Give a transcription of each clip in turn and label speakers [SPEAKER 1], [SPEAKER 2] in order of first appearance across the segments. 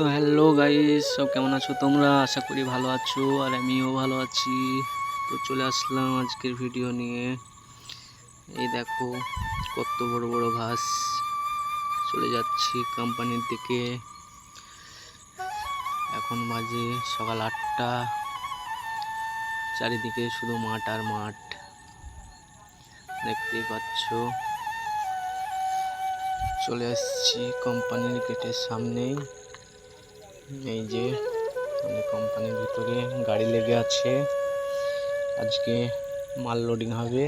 [SPEAKER 1] তো hello guys, সব কেমন আছো তোমরা? আশা করি ভালো আছো, আর আমিও ভালো আছি। তো চলে আসলাম আজকের ভিডিও নিয়ে। এই দেখো কত বড় বড় ঘাস। চলে যাচ্ছি কোম্পানির দিকে। এখন বাজে সকাল 8টা। চারিদিকে শুধু মাঠ আর মাঠ, দেখতেই পাচ্ছ। চলে আসছি কোম্পানির গেটের সামনেই। এই যে আমাদের কোম্পানির ভিতরে গাড়ি লেগে আছে, আজকে মাল লোডিং হবে।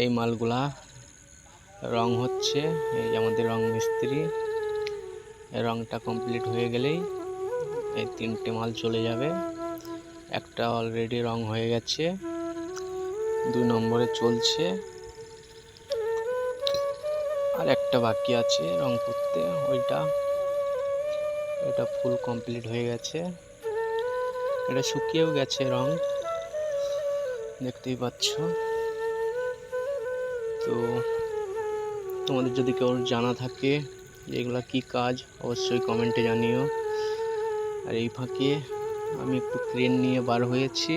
[SPEAKER 1] এই মালগুলা রং হচ্ছে, এই আমাদের রং মিস্ত্রি। এই রংটা কমপ্লিট হয়ে গেলেই এই 3টে মাল চলে যাবে। একটা অলরেডি রং হয়ে গেছে, 2 নম্বরে চলছে, আর একটা বাকি আছে রং করতে। এটা ফুল কমপ্লিট হয়ে গেছে, এটা শুকিয়েও গেছে রং, দেখতেই পাচ্ছ। তো তোমাদের যদি কেউ জানা থাকে যে এগুলা কি কাজ, অবশ্যই কমেন্টে জানিও। আর এই ফাঁকে আমি একটু ক্রেন নিয়ে বার হয়েছি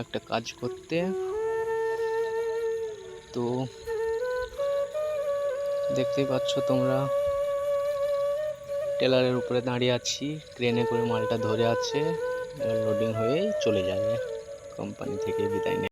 [SPEAKER 1] একটা কাজ করতে। তো দেখতেই পাচ্ছ তোমরা, টেলারের উপরে দাঁড়িয়ে আছি, ক্রেনে করে মালটা ধরে আছে, লোডিং হয়েই চলে যাবে, কোম্পানি থেকে বিদায় নেবে।